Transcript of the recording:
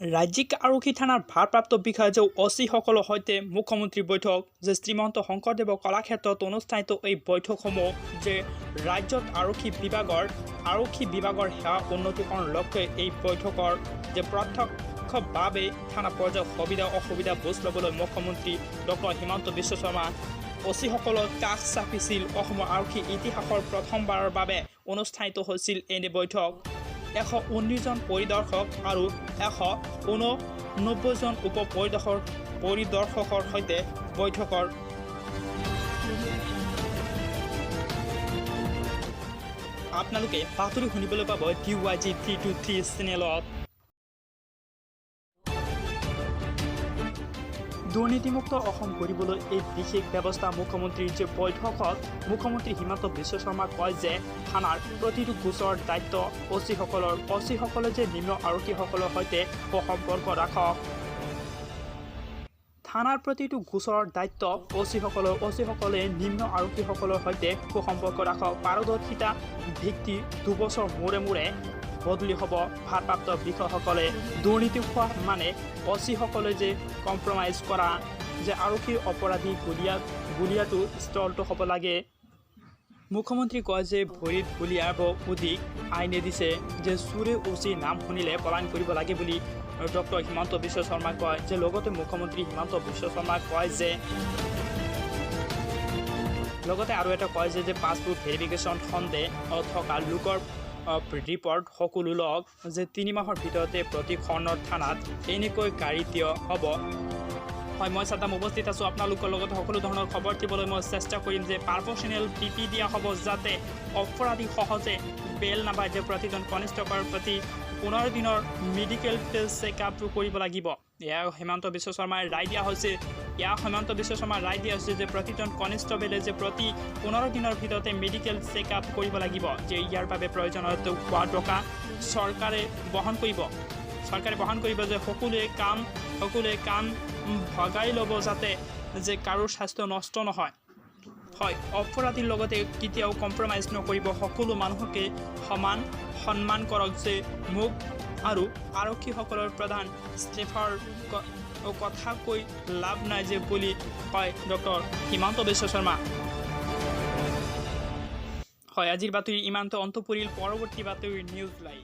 ৰাজ্যিক আৰক্ষী থানাৰ ভাৰপ্ৰাপ্ত বিষয়া অচিসকলৰ সৈতে মুখ্যমন্ত্ৰী বৈঠক যে শ্ৰীমন্ত শংকৰদেৱ কলাক্ষেত্ৰত অনুষ্ঠিত এই বৈঠকসমূহ যে ৰাজ্যত আৰক্ষী বিভাগৰ সেৱা উন্নতিকৰণৰ লক্ষ্যে এই বৈঠকৰ যে প্ৰত্যক্ষভাৱে থানা পৰ্যায়ৰ সুবিধা অসুবিধা বুজ ল'বলৈ মুখ্যমন্ত্ৰী ডক্টৰ হিমন্ত বিশ্ব শৰ্মা অচিসকলৰ কাষ চাপিছিল। অসমৰ আৰক্ষী ইতিহাসৰ প্ৰথমবাৰৰ বাবে অনুষ্ঠিত হৈছিল এনে বৈঠক। 119 জন পৰিদৰ্শক আৰু 189 জন উপ পৰিদৰ্শকৰ সৈতে বৈঠকৰ আপোনালোকে বাতৰি শুনিবলৈ পাব DYG 323 চেনেলত। দুৰ্নীতিমুক্ত অসম কৰিবলৈ এই বিশেষ ব্যৱস্থা মুখ্যমন্ত্ৰীৰ যে বৈঠকত মুখ্যমন্ত্ৰী হিমন্ত বিশ্ব শৰ্মা কয় যে থানাৰ প্ৰতিটো গোচৰৰ দায়িত্ব অচিসকলে যে নিম্ন আৰক্ষীসকলৰ সৈতে সুসম্পৰ্ক ৰাখক। থানাৰ প্ৰতিটো গোচৰৰ দায়িত্ব অচিসকলে নিম্ন আৰক্ষীসকলৰ সৈতে সুসম্পৰ্ক ৰাখক। পাৰদৰ্শিতা ভিত্তি 2 বছৰ মূৰে বদলি হ'ব ভাৰপ্ৰাপ্ত বিষয়াসকলে। দুৰ্নীতি হোৱা মানে অচিসকলে যে কম্প্ৰমাইজ কৰা যে আৰক্ষীৰ অপৰাধী গুলীয়াটো স্থলটো হ'ব লাগে। মুখ্যমন্ত্ৰী কয় যে ভৰিত গুলীয়াব অধিক আইনে দিছে যে চোৰে অচি নাম শুনিলে পলায়ন কৰিব লাগে বুলি ডক্টৰ হিমন্ত বিশ্ব শৰ্মাই কয় যে লগতে মুখ্যমন্ত্ৰী হিমন্ত বিশ্ব শৰ্মাই কয় যে লগতে আৰু এটা কয় যে পাছপোৰ্ট ভেৰিফিকেশ্যন সন্দেহ থকা লোকৰ ৰিপৰ্ট সকলো লগ যে 3 মাহৰ ভিতৰতে প্ৰতিখনৰ থানাত এনেকৈ গাড়ী দিয়া হ'ব। হয়, মই চাদাম উপস্থিত আছোঁ আপোনালোকৰ লগত সকলো ধৰণৰ খবৰ দিবলৈ মই চেষ্টা কৰিম যে পাৰ্পচনেল PP দিয়া হ'ব যাতে অপৰাধী সহজে বেল নাপায় যে প্ৰতিজন কনিষ্ঠকৰ প্ৰতি 15 দিনৰ মেডিকেল চেকআপ কৰিব লাগিব। এয়া হিমন্ত বিশ্ব শৰ্মাই ৰায় দিয়া হৈছে যে প্ৰতিজন কনিষ্ঠবেলে যে প্ৰতি 15 দিনৰ ভিতৰতে মেডিকেল চেকআপ কৰিব লাগিব যে ইয়াৰ বাবে প্ৰয়োজনীয় হোৱা টকা চৰকাৰে বহন কৰিব যে সকলোৱে কাম ভগাই ল'ব যাতে যে কাৰো স্বাস্থ্য নষ্ট নহয়। হয়, অপৰাধীৰ লগতে কেতিয়াও কম্প্ৰমাইজ নকৰিব, সকলো মানুহকে সমান সন্মান কৰক যে মোক আৰু আৰক্ষীসকলৰ প্ৰধান ষ্টেফৰ কথা কৈ লাভ নাই যে বুলি কয় ডক্টৰ হিমন্ত বিশ্ব শৰ্মা। হয়, আজিৰ বাতৰি ইমানতে অন্ত পৰিল। পৰৱৰ্তী বাতৰি নিউজ লাইভ।